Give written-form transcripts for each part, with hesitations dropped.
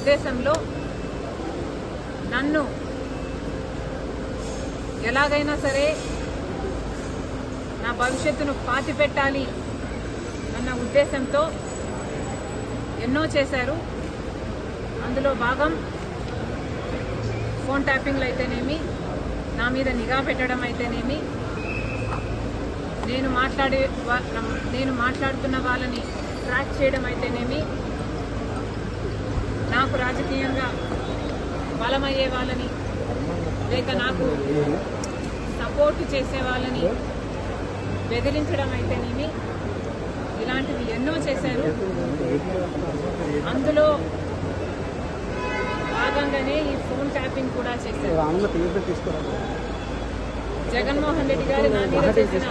ఉద్దేశంలో నన్ను ఎలాగైనా సరే నా భవిష్యత్తును పాతిపెట్టాలి అన్న ఉద్దేశంతో ఎన్నో చేశారు. అందులో భాగం ఫోన్ ట్యాపింగ్లు అయితేనేమి, నా మీద నిఘా పెట్టడం అయితేనేమి, నేను మాట్లాడుతున్న వాళ్ళని ట్రాక్ చేయడం అయితేనేమి, నాకు రాజకీయంగా బలమయ్యే వాళ్ళని లేక నాకు సపోర్ట్ చేసే వాళ్ళని బెదిరించడం అయితేనేమి, ఇలాంటివి ఎన్నో చేశారు. అందులో భాగంగానే ఈ ఫోన్ ట్యాపింగ్ కూడా చేశారు. జగన్మోహన్ రెడ్డి గారు నా మీద చేసిన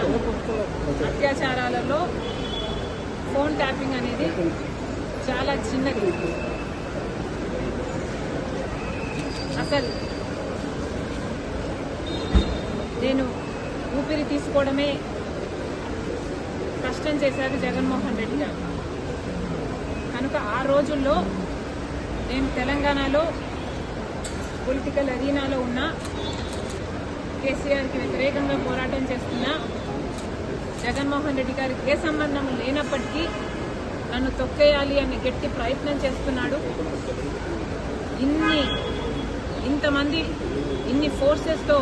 అత్యాచారాలలో ఫోన్ ట్యాపింగ్ అనేది చాలా చిన్నది. అసలు నేను ఊపిరి తీసుకోవడమే కష్టం చేశారు జగన్మోహన్ రెడ్డి గారు. కనుక ఆ రోజుల్లో నేను తెలంగాణలో పొలిటికల్ అరీనాలో ఉన్న కేసీఆర్కి వ్యతిరేకంగా పోరాటం చేస్తున్న జగన్మోహన్ రెడ్డి గారికి ఏ సంబంధం లేనప్పటికీ నన్ను తొక్కేయాలి అని గట్టి ప్రయత్నం చేస్తున్నాడు. ఇంతమంది ఇన్ని ఫోర్సెస్తో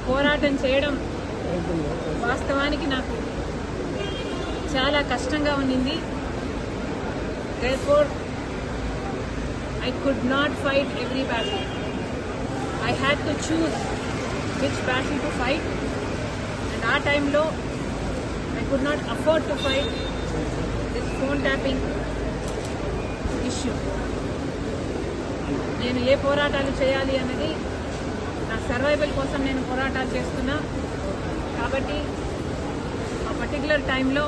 పోరాటం చేయడం వాస్తవానికి నాకు చాలా కష్టంగా ఉండింది. Therefore, I could not fight every battle. I had to choose which battle to fight, and our time lo I could not afford to fight this phone tapping issue. నేను ఏ పోరాటాలు చేయాలి అన్నది నా సర్వైవల్ కోసం నేను పోరాటాలు చేస్తున్నా. కాబట్టి ఆ పర్టికులర్ టైంలో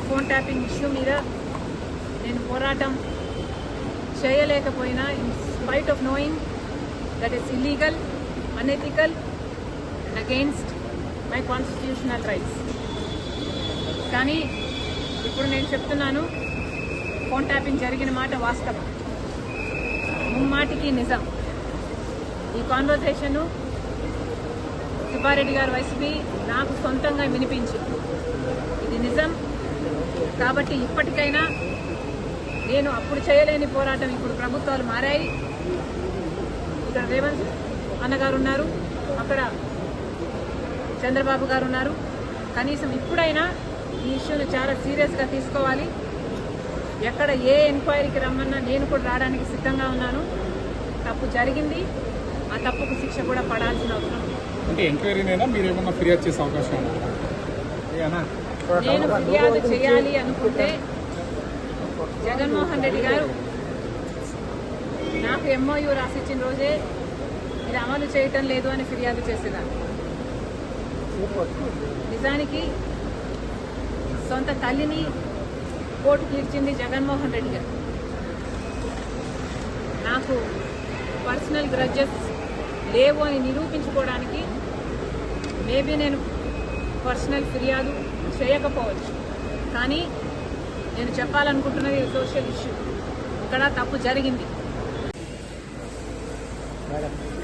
ఫోన్ ట్యాపింగ్ ఇష్యూ మీద నేను పోరాటం చేయలేకపోయినా, in spite of knowing that is illegal, unethical and against my constitutional rights. కానీ ఇప్పుడు నేను చెప్తున్నాను, ఫోన్ ట్యాపింగ్ జరిగిన మాట వాస్తవం, ముమ్మాటికి నిజం. ఈ కాన్వర్సేషను సుబ్బారెడ్డి గారు వైసీపీ నాకు సొంతంగా వినిపించింది. ఇది నిజం. కాబట్టి ఇప్పటికైనా నేను అప్పుడు చేయలేని పోరాటం, ఇప్పుడు ప్రభుత్వాలు మారాయి, ఇక్కడ రేవంత్ అన్నగారు ఉన్నారు, అక్కడ చంద్రబాబు గారు ఉన్నారు. కనీసం ఇప్పుడైనా ఈ ఇష్యూని చాలా సీరియస్గా తీసుకోవాలి. ఎక్కడ ఏ ఎంక్వైరీకి రమ్మన్నా నేను కూడా రావడానికి సిద్ధంగా ఉన్నాను. తప్పు జరిగింది, ఆ తప్పుకు శిక్ష కూడా పడాల్సిన అవసరం. అంటే ఎంక్వైరీనైనా మీరేమన్నా ఫిర్యాదు చేసే అవకాశం ఉందా? నేను ఫిర్యాదు చేయాలి అనుకుంటే జగన్మోహన్ రెడ్డి గారు నాకు ఎంఓయూ రాసిచ్చిన రోజే ఇది అమలు చేయటం లేదు అని ఫిర్యాదు చేసేదాన్ని. నిజానికి సొంత తల్లిని కోర్టుకు ఇచ్చింది జగన్మోహన్ రెడ్డి గారు. నాకు పర్సనల్ గ్రడ్జెస్ లేవు అని నిరూపించుకోవడానికి మేబీ నేను పర్సనల్ ఫిర్యాదు చేయకపోవచ్చు. కానీ నేను చెప్పాలనుకుంటున్నది సోషల్ ఇష్యూ. ఇక్కడ తప్పు జరిగింది.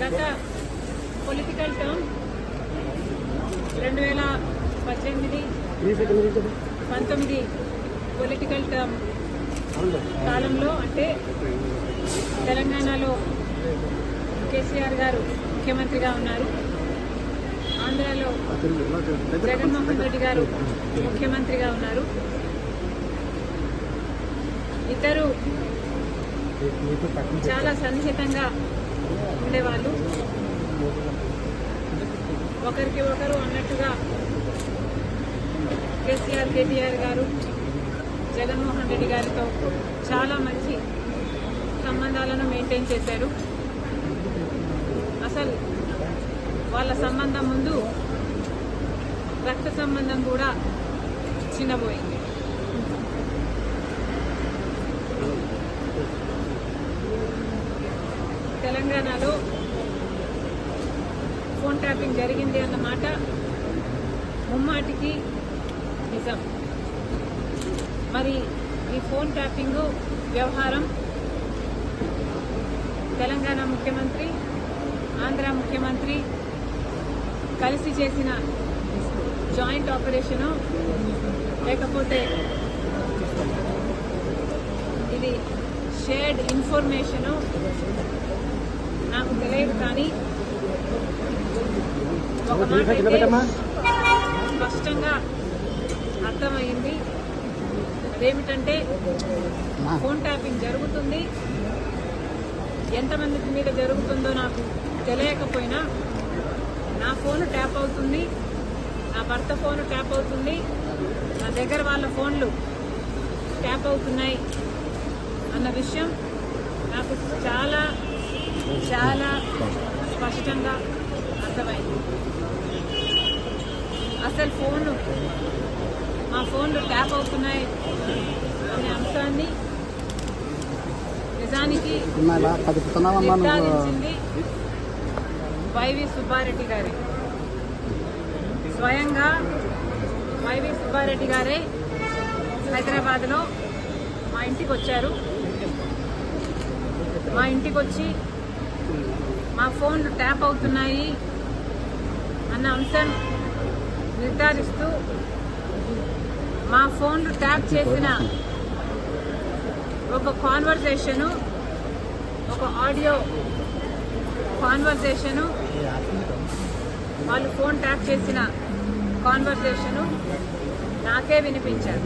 గత పొలిటికల్ టర్మ్ 2018-19 పొలిటికల్ టర్మ్ కాలంలో, అంటే తెలంగాణలో కేసీఆర్ గారు ముఖ్యమంత్రిగా ఉన్నారు, ఆంధ్రాలో జగన్మోహన్ రెడ్డి గారు ముఖ్యమంత్రిగా ఉన్నారు. ఇద్దరు చాలా సన్నిహితంగా ఉండేవాళ్ళు. ఒకరికి ఒకరు అన్నట్టుగా కేసీఆర్, కేటీఆర్ గారు జగన్మోహన్ రెడ్డి గారితో చాలా మంచి సంబంధాలను మెయింటైన్ చేశారు. అసలు వాళ్ళ సంబంధం ముందు రక్త సంబంధం కూడా చిన్నబోయింది. తెలంగాణలో ఫోన్ ట్యాపింగ్ జరిగింది అన్నమాట ముమ్మాటికి నిజం. మరి ఈ ఫోన్ ట్యాపింగ్ వ్యవహారం తెలంగాణ ముఖ్యమంత్రి, ఆంధ్ర ముఖ్యమంత్రి కలిసి చేసిన జాయింట్ ఆపరేషను లేకపోతే ఇది షేర్డ్ ఇన్ఫర్మేషను నాకు తెలియదు. కానీ ఒక మాట అయితే స్పష్టంగా అర్థమైంది. అదేమిటంటే ఫోన్ ట్యాపింగ్ జరుగుతుంది. ఎంతమంది మీద జరుగుతుందో నాకు తెలియకపోయినా నా ఫోన్ ట్యాప్ అవుతుంది, నా భర్త ఫోన్ ట్యాప్ అవుతుంది, నా దగ్గర వాళ్ళ ఫోన్లు ట్యాప్ అవుతున్నాయి అన్న విషయం నాకు చాలా చాలా స్పష్టంగా అర్థమైంది. అసలు మా ఫోన్లు ట్యాప్ అవుతున్నాయి అనే అంశాన్ని నిజానికి నిర్ధారించింది వైవి సుబ్బారెడ్డి గారే. స్వయంగా వైవి సుబ్బారెడ్డి గారే హైదరాబాద్లో మా ఇంటికి వచ్చారు. మా ఇంటికి వచ్చి మా ఫోన్లు ట్యాప్ అవుతున్నాయి అన్న అంశం నిర్ధారిస్తూ మా ఫోన్లు ట్యాప్ చేసిన ఒక కాన్వర్సేషను, ఒక ఆడియో కాన్వర్సేషను, వాళ్ళు ఫోన్ ట్యాప్ చేసిన కాన్వర్సేషను నాకే వినిపించారు.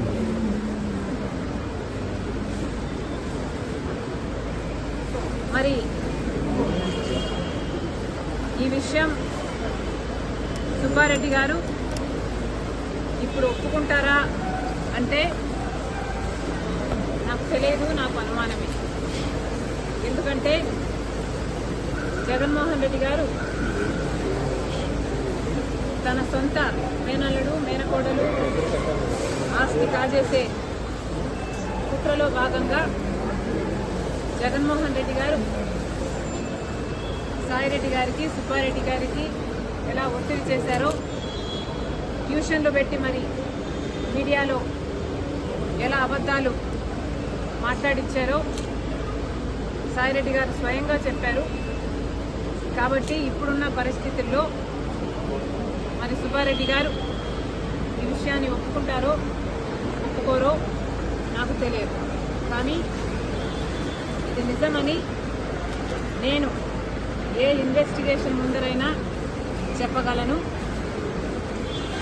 మరి ఈ విషయం సుబ్బారెడ్డి గారు ఇప్పుడు ఒప్పుకుంటారా అంటే నాకు తెలియదు, నాకు అనుమానమే. ఎందుకంటే జగన్మోహన్ రెడ్డి గారు తన సొంత మేనల్లుడు మేనకోడలు ఆస్తి కాజేసే కుట్రలో భాగంగా జగన్మోహన్ రెడ్డి గారు సాయిరెడ్డి గారికి, సుబ్బారెడ్డి గారికి ఎలా ఒత్తిడి చేశారో, ట్యూషన్లు పెట్టి మరి మీడియాలో ఎలా అబద్ధాలు మాట్లాడించారో సాయిరెడ్డి గారు స్వయంగా చెప్పారు. కాబట్టి ఇప్పుడున్న పరిస్థితుల్లో మరి సుబ్బారెడ్డి గారు ఈ విషయాన్ని ఒప్పుకుంటారో ఒప్పుకోరో నాకు తెలియదు. కానీ ఇది నిజమని నేను ఏ ఇన్వెస్టిగేషన్ ముందరైనా చెప్పగలను,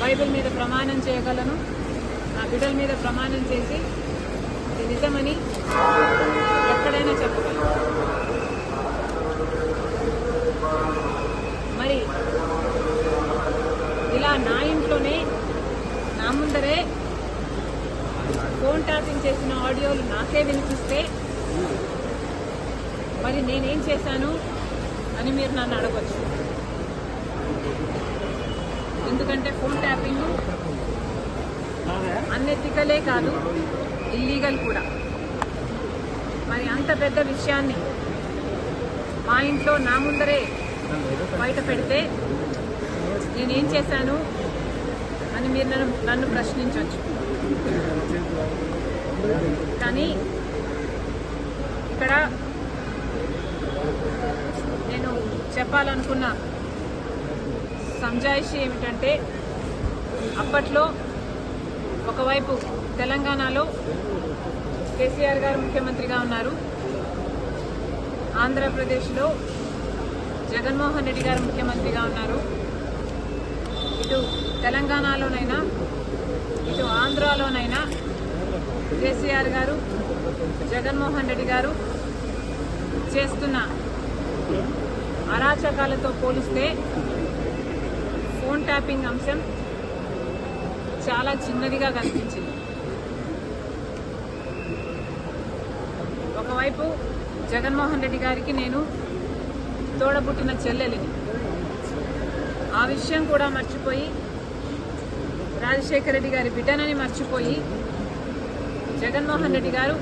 బైబిల్ మీద ప్రమాణం చేయగలను, నా బిడ్డల మీద ప్రమాణం చేసి ఇది నిజమని ఎక్కడైనా చెప్పగలను. మరి ఇలా నా ఇంట్లోనే నా ముందరే ఫోన్ ట్యాపింగ్ చేసిన ఆడియోలు నాకే వినిపిస్తే మరి నేనేం చేశాను అని మీరు నన్ను అడగచ్చు. ఎందుకంటే ఫోన్ ట్యాపింగ్ అన్ఎథికలే కాదు, ఇల్లీగల్ కూడా. మరి అంత పెద్ద విషయాన్ని మా ఇంట్లో నా ముందరే బయట పెడితే నేనేం చేశాను అని మీరు నన్ను ప్రశ్నించవచ్చు. కానీ ఇక్కడ నేను చెప్పాలనుకున్న సంజాయిషి ఏమిటంటే, అప్పట్లో ఒకవైపు తెలంగాణలో కేసీఆర్ గారు ముఖ్యమంత్రిగా ఉన్నారు, ఆంధ్రప్రదేశ్లో జగన్మోహన్ రెడ్డి గారు ముఖ్యమంత్రిగా ఉన్నారు. ఇటు తెలంగాణలోనైనా ఇటు ఆంధ్రాలోనైనా కేసీఆర్ గారు జగన్మోహన్ రెడ్డి గారు చేస్తున్న అరాచకాలతో పోలిస్తే ఫోన్ ట్యాపింగ్ అంశం చాలా చిన్నదిగా కనిపించింది. ఒకవైపు జగన్మోహన్ రెడ్డి గారికి నేను తోడబుట్టిన చెల్లెలిని, ఆ విషయం కూడా మర్చిపోయి రాజశేఖర రెడ్డి గారి బిడ్డనని మర్చిపోయి జగన్మోహన్ రెడ్డి గారు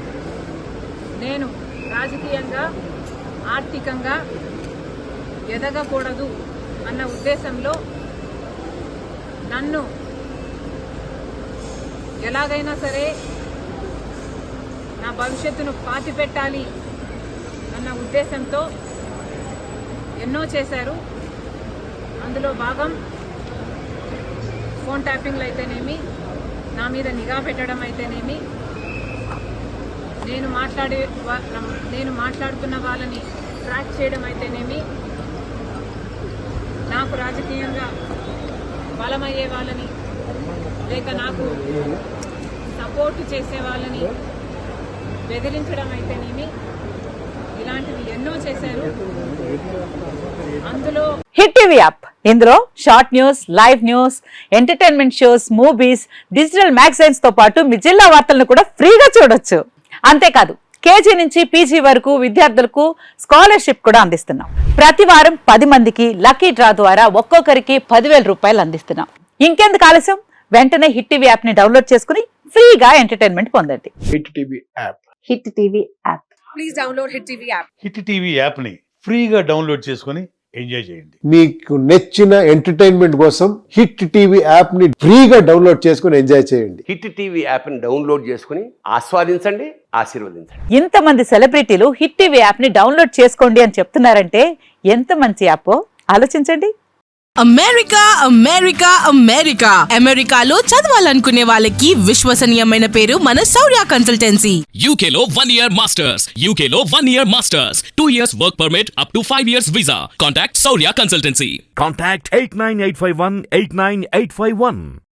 నేను రాజకీయంగా ఆర్థికంగా ఎదగకూడదు అన్న ఉద్దేశంలో నన్ను ఎలాగైనా సరే నా భవిష్యత్తును పాతిపెట్టాలి అన్న ఉద్దేశంతో ఎన్నో చేశారు. అందులో భాగం ఫోన్ ట్యాపింగ్లు అయితేనేమి, నా మీద నిఘా పెట్టడం అయితేనేమి, నేను మాట్లాడుతున్న వాళ్ళని ట్రాక్ చేయడం అయితేనేమి, నాకు రాజకీయంగా బలమయ్యే వాళ్ళని లేక నాకు సపోర్టు చేసే వాళ్ళని బెదిరించడం అయితేనేమి, ఇలాంటివి ఎన్నో చేశారు. అందులో హిట్ టీవీ యాప్, ఇందులో short news, live news, entertainment shows, movies, digital magazines తో పాటు మీ జిల్లా వార్తలను కూడా ఫ్రీగా చూడొచ్చు. అంతేకాదు కేజీ నుంచి పీజీ వరకు విద్యార్థులకు స్కాలర్షిప్ కూడా అందిస్తున్నాం. ప్రతి వారం 10 మందికి లక్కీ డ్రా ద్వారా ఒక్కొక్కరికి 10,000 రూపాయలు అందిస్తున్నాం. ఇంకెందుకు ఆలస్యం, వెంటనే హిట్ టీవీ యాప్ ని డౌన్లోడ్ చేసుకుని ఫ్రీగా ఎంటర్టైన్మెంట్ పొందండి. Hit TV app. Hit TV app. Please download hit TV app. Hit TV యాప్ని ఫ్రీగా డౌన్లోడ్ చేసుకొని ఎంజాయ్ చేయండి. మీకు నచ్చిన ఎంటర్టైన్మెంట్ కోసం హిట్ టీవీ యాప్ ని ఫ్రీగా డౌన్లోడ్ చేసుకుని ఎంజాయ్ చేయండి. హిట్ టీవీ యాప్ని డౌన్లోడ్ చేసుకుని ఆస్వాదించండి, ఆశీర్వదించండి. ఇంతమంది సెలబ్రిటీలు హిట్ టీవీ యాప్ ని డౌన్లోడ్ చేసుకోండి అని చెప్తున్నారంటే ఎంత మంచి యాప్ ఆలోచించండి. అమెరికా అమెరికా అమెరికా అమెరికాలో చదవాలనుకునే వాళ్ళకి విశ్వసనీయమైన పేరు మన శౌర్య కన్సల్టెన్సీ. UK లో 1 year masters. UK లో 1 year masters. 2 years work permit up to 5 years visa. Contact Saurya Consultancy. Contact 89851 89851.